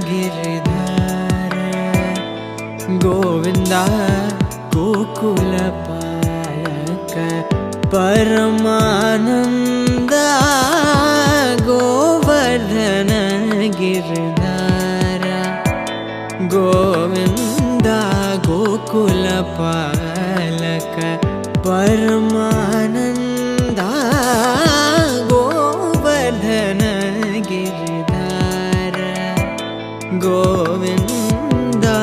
गिरिधर गोविंदा गोकुल पालक परमानंद गोवर्धन गिरिधर गोविंदा गोकुल पालक परमानंद गोवर्धन गिरिधर गोविंदा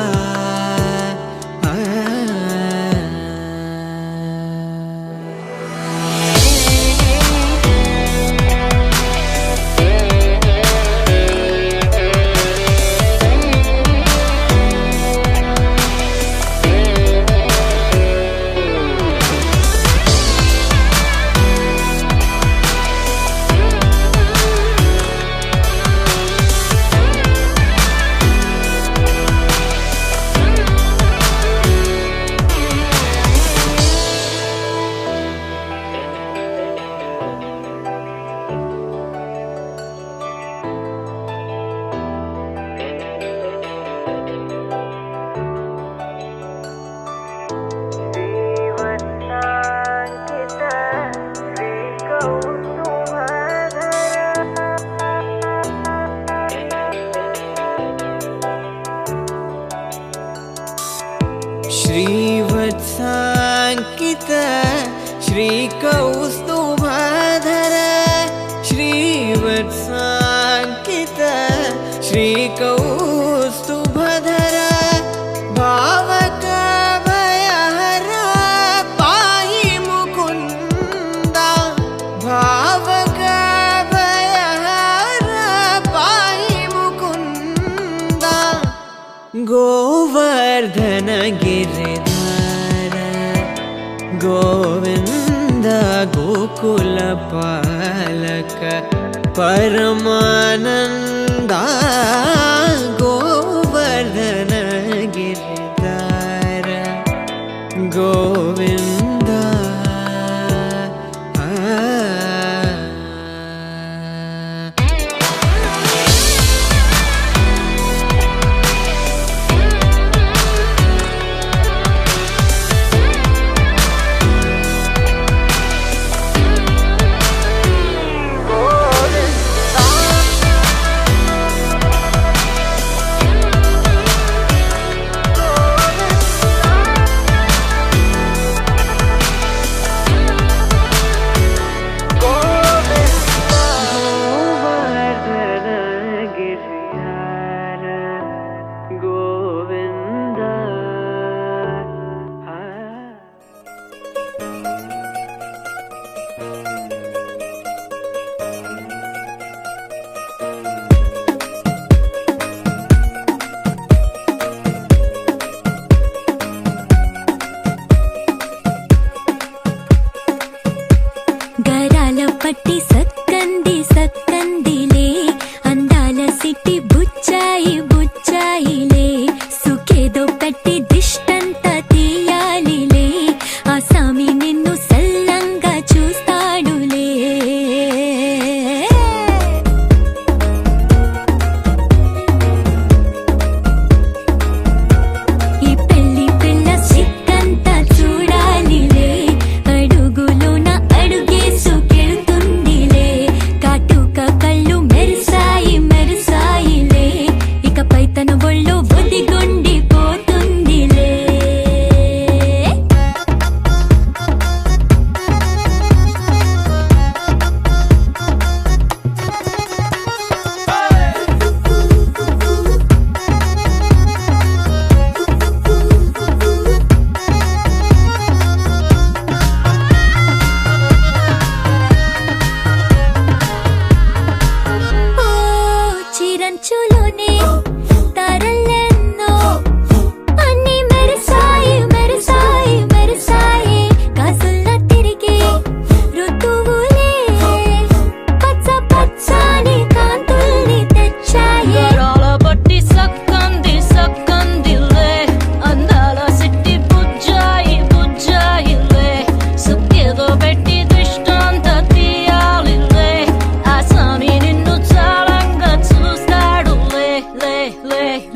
श्रीवत्साङ्कित श्रीकौस्तुभधर श्रीवत्साङ्कित श्रीकौस्तुभधर भावक भयहर पाहि मुकुन्दा भावक भयहर पाहि मुकुन्दा गोवर्धन गिरिधर गोविंद गोकुल पालक परमानंद गोवर्धन गिरिधर गोविंद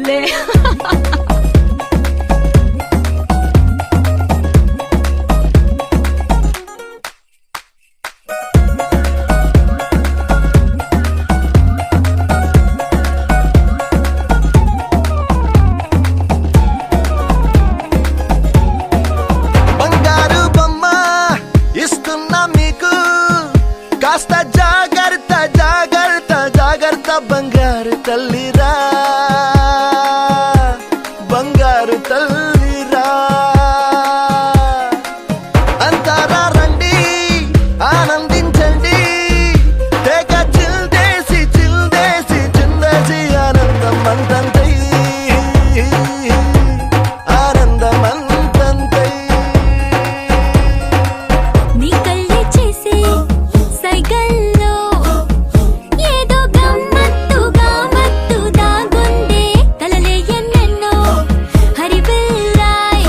లే బంగారు బొమ్మ ఇస్తున్నా మీకు కాస్త జాగ్రత్త జాగ్రత్త జాగ్రత్త బంగారు తల్లిరా బంగారు తల్లిరా అంతారా రండి ఆనందించండి తెగ చిల్దేసి చిల్దేసి చిందేసి ఆనందం అంతంతై ఆనందం అంతంతై నీ కళ్ళే చేసే సైగల్లో ఏదో గమ్మత్తుగా మత్తు దాగుందే కలలే ఎన్నెన్నో హరివిల్లాయ్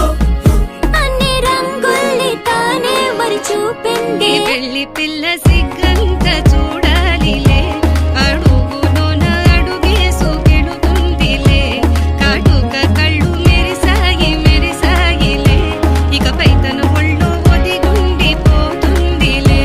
అన్ని రంగుల్ని తానే మరి చూపింది పెళ్లి పిల్ల సిగ్గంత చూడాలిలే అడుగులోన అడుగేసు గెలుతుందిలే కాటుక కళ్ళు మెరిసాగిలే ఇకపై తన ఒళ్ళు ఒదిగుండిపోతుందిలే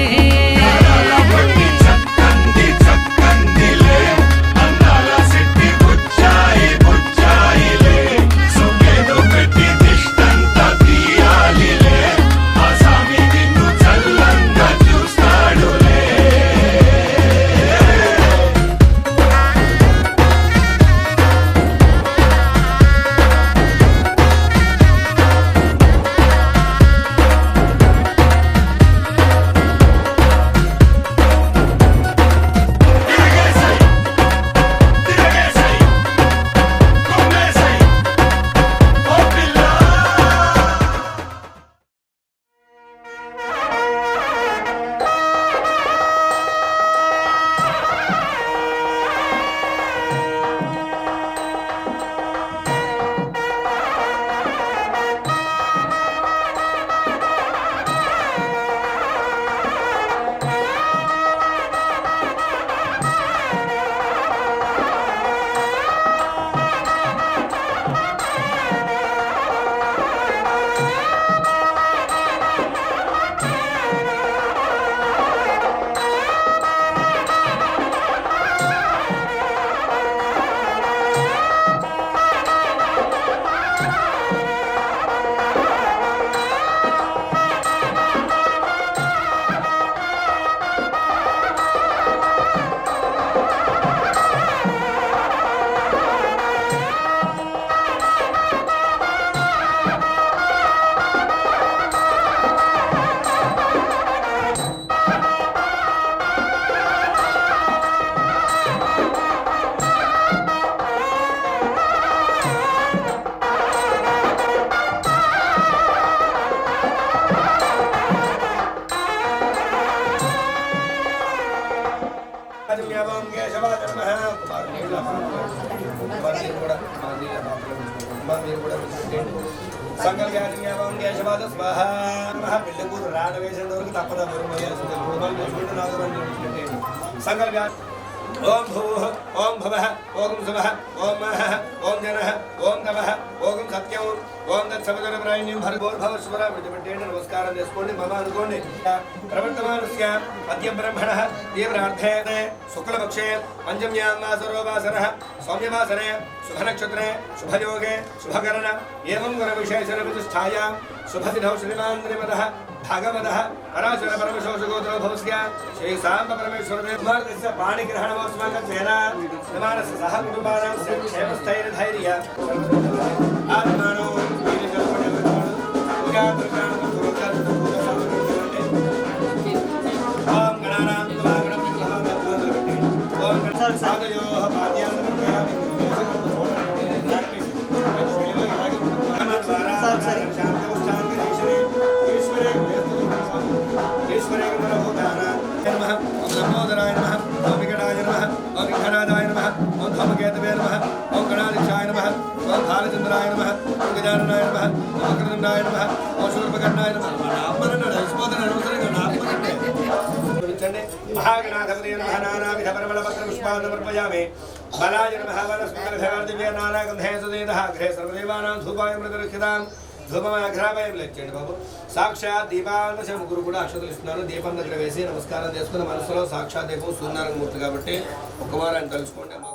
పెళ్ళకూరు రాట వేసేంత వరకు తప్పదా సంకల్ప ఓం భూ ఓం భవ ఓం శుభ ఓం మహ ఓం జన ఓం తమ ఓం సత్యం ఓం తత్సమజన ప్రాణ్యం భర్గోర్భవస్వర విడిపెట్టేంటి నమస్కారం చేసుకోండి మమ అనుకోండి ప్రవర్తమానస్య అద్య బ్రహ్మణ తీవ్రార్థే శుక్లపక్షే పంచమ్యాం మాసరోవాసర సౌమ్యవాసరే శుభనక్షత్రే శుభయోగే శుభకరణ ఏవం గుణ విశేషణ ప్రతిష్ఠాయ శుభతిథౌ శ్రీమాన్ శ్రీమదః భాగవతః పరాశర పరమశోషగోత్రో భవస్య శ్రీ సాంబ పరమేశ్వరదే కుమారస్య పాణిగ్రహణమోస్మాకం సేనా సమానస్య సహ కుటుంబానాం క్షేమస్థైర్యధైర్య ఆత్మానో ఓం గణానాం ఓం గణానాదయో పాద్యాం నమోదరాయ నమః ఓం వికటాయ నమః ఓం విఘ్ననాథాయ నమః ఓం ధూమకేతవే నమః ఓం గణాధిక్షాయ నమః ఓం భాలచంద్రాయ నమః ఓం గజాననాయ నమః ఓం వక్రతుండాయ నమః ఓం శూర్పకర్ణాయ నమః ఆత్మనన్నాడు అయిపోతాను అనవసరంగా ఆత్మనంటే మహాగణాధిపతి నమః నానావిధ పరిమళ పత్ర పుష్పాన్ని సమర్పయామి बलाय नमः वनस्पतिर्भेवर्दिव्यनानागन्धे सुदेतः गृहे सर्वदेवानां धूपाय मृतरक्षितां धूपमाघ्रापయం లెక్కండి బాబు సాక్షాత్ దీపాంత ముగ్గురు కూడా అక్షతలు ఇస్తున్నారు దీపం దగ్గర వేసి నమస్కారం చేసుకుని మనసులో సాక్షాత్ దీపం సూర్యనారాయణ మూర్తి కాబట్టి ఒక్కమారు ఆయన తలుచుకోండి అమ్మా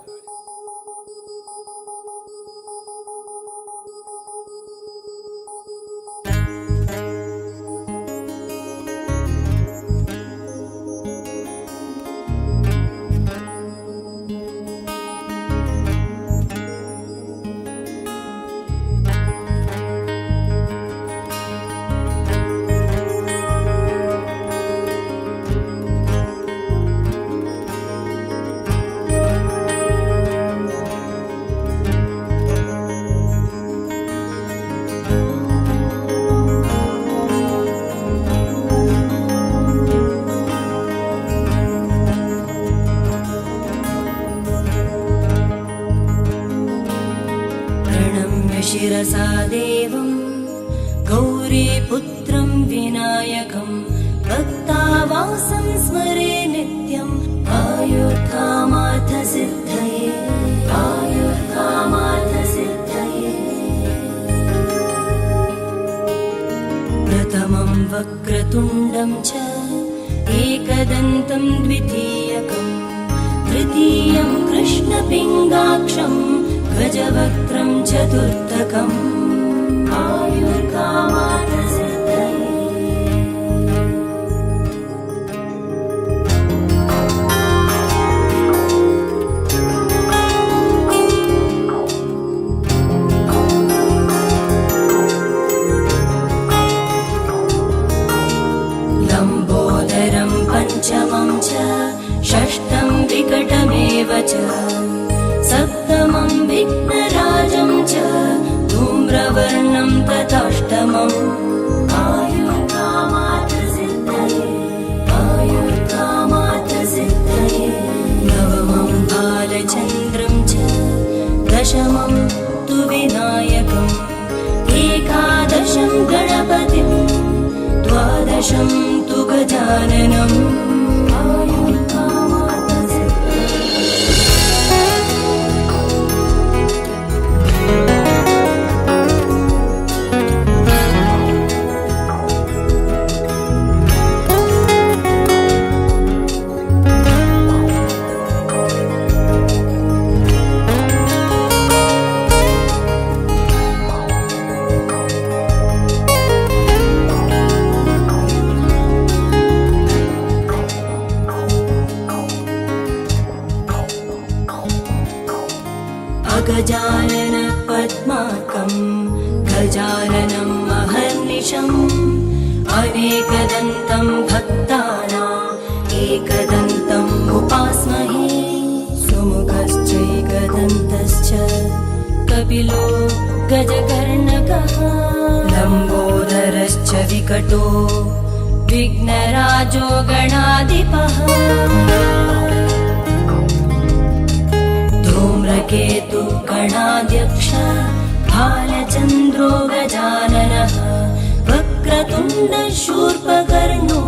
शिरसा देवं गौरीपुत्रं विनायकं भक्तावासं स्मरे नित्यम् आयुर्कामार्थसिद्धये आयुर्कामार्थसिद्धये प्रथमं वक्रतुण्डं च एकदन्तं द्वितीयकं तृतीयं कृष्णपिङ्गाक्षम् गजवक्त्रं चतुर्थकम् आयुर्कामार्थसिद्धये लम्बोदरं पञ्चमं च षष्ठं विकटमेव च सप्तमं विघ्नराजं च धूम्रवर्णं तथाष्टमम् आयुर्कामार्थसिद्धये आयुर्कामार्थसिद्धये नवमं बालचन्द्रं च दशमं तु विनायकम् एकादशं गणपतिं द्वादशं तु गजाननम् गजानन पद्मार्कं गजाननं महर्निशम् अनेकदन्तं भक्तानाम् एकदन्तम् उपास्महे सुमुखश्चैकदन्तश्च कपिलो गजकर्णकः लम्बोदरश्च विकटो विघ्नराजो गणाधिपः धूम्रकेतु गणाध्यक्ष भालचन्द्रो गजाननः वक्रतुण्ड शूर्पकर्णो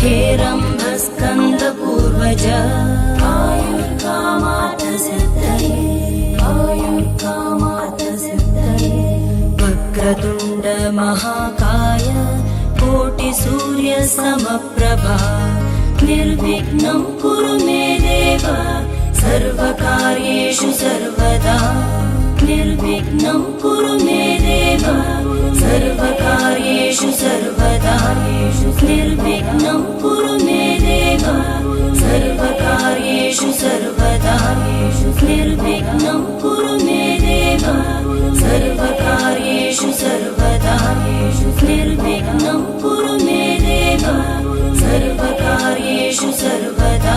हेरम्बस्कन्दपूर्वज आयुर्कामार्थसिद्धये आयुर्कामार्थसिद्धये वक्रतुण्ड महाकाय कोटिसूर्यसमप्रभा निर्विघ्नं कुरु मे देव सर्वकार्येषु सर्वदा निर्विघ्नं कुरु मे देव सर्वकार्येषु सर्वदा निर्विघ्नं कुरु मे देव सर्वकार्येषु सर्वदा निर्विघ्नं कुरु मे देव सर्वकार्येषु सर्वदा निर्विघ्नं कुरु मे देव सर्वकार्येषु सर्वदा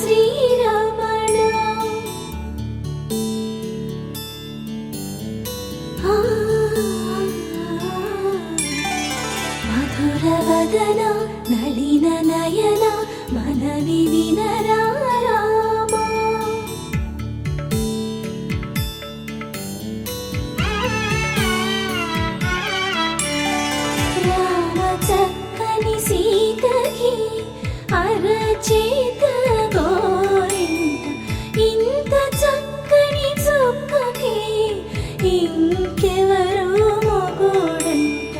శ్రీరమణ మధుర వదన నళిన నయన మనవి వినరా రామా రామ చక్కని సీతకి అరచేత గోరింట ఇంత చక్కని చుక్కకి ఇంకెవరు మొగుడంట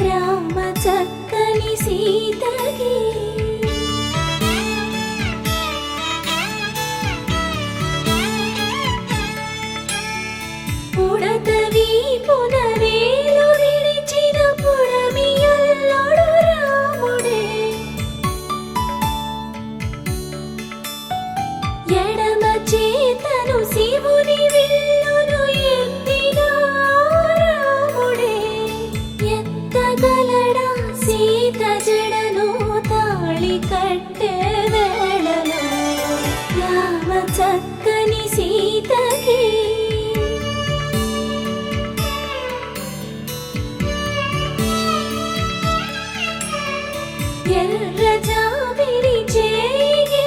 రామ చక్కని సీతకి పుడతవి పునవేలు విడిచిన పుడమియల్లుడు రాముడే ఎడమ చేతను శివుని విల్లును ఎత్తిన రాముడే ఎత్తగలడా సీత జడను తాళి కట్టే వేళలో రామ చక్కని సీతకి ఎర్ర జాబిలి చేయి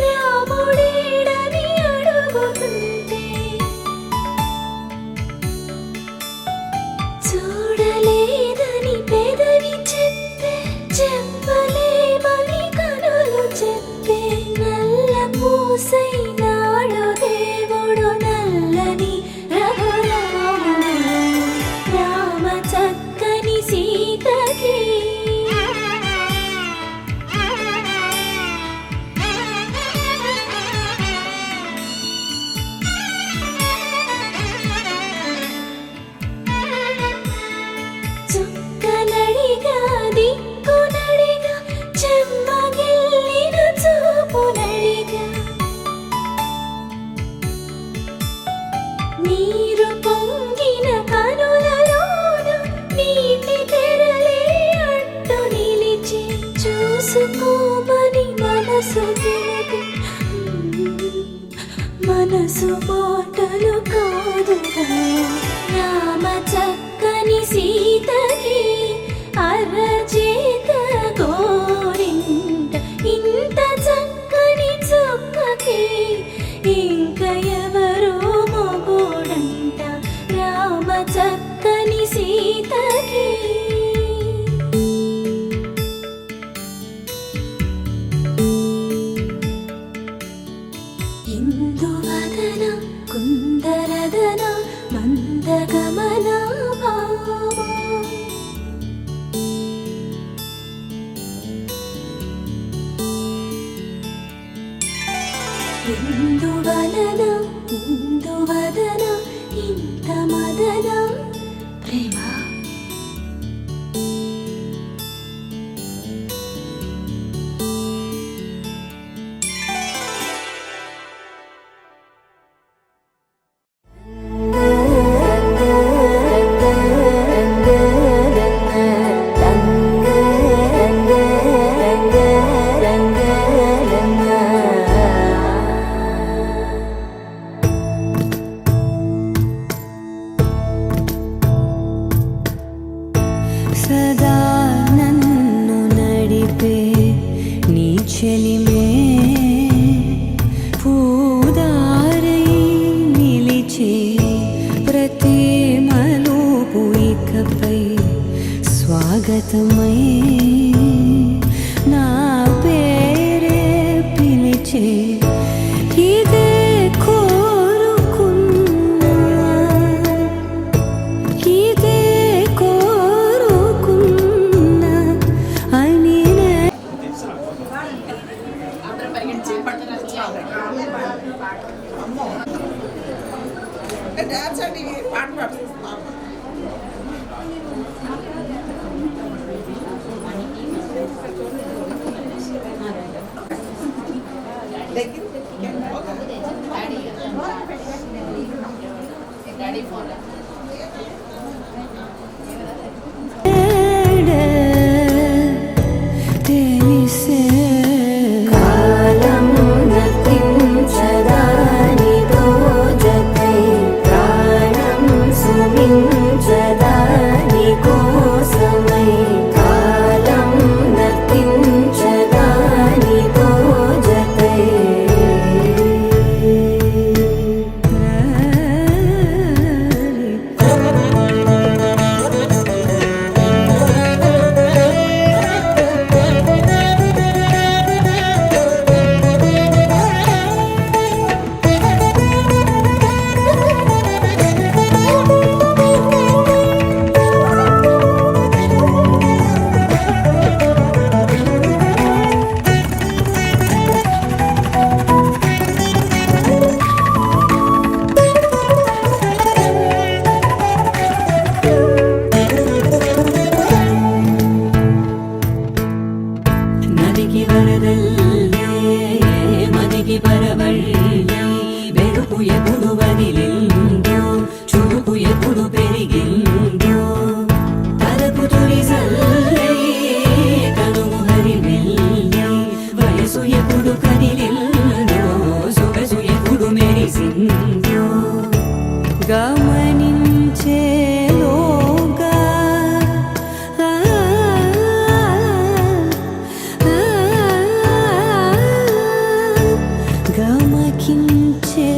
రాముడేడని అడుగుతుంటే చూడలేదని పెదవి చెప్పే చెప్పలేమని కనులు చెప్పే నల్ల పూసై నాడు దేవుడు నల్లని రఘురాముడు రామ చక్కని సీతకి చుక్కనడిగా దిక్కునడిగా చెమ్మగిల్లిన చూపునడిగా నీరు పొంగిన కనులలోన నీటి తెరలే అడ్డు నిలిచి చూసుకోమని మనసు తెలిపి మనసు మాటలు కాదుగా రామ చక్కని సీతకి అరచేత గోరింట ఇంత చక్కని చుక్కకి ఇంక ఎవరు మొగుడంట రామ చక్కని సీతకి ఇందువదన కుందరదన మందగమన భామా ఇందువలన ఇందువదన ఇంత మదన ప్రేమ సదా నన్ను నడిపే నీ చెలిమే పూదారై నిలిచే ప్రతి మలుపు ఇకపై స్వాగతమై నా పేరే పిలిచే ఇదే కోరుకున్నా ఇదే కోరుకున్నా అని డాన్స్ అంటే పాట పాడుతుంది తెలిసే కాలం వెలిగి పరవళ్ళై వెలుపు ఎప్పుడు వదిలిందో చురుకు ఎప్పుడు పెరిగిందో తలకు తొలి జల్లై తనువు హరివెల్లై వయసు ఎప్పుడు కదిలిందో సొగసు ఎప్పుడు మెరిసిందో గమనించేలోగా గమకించే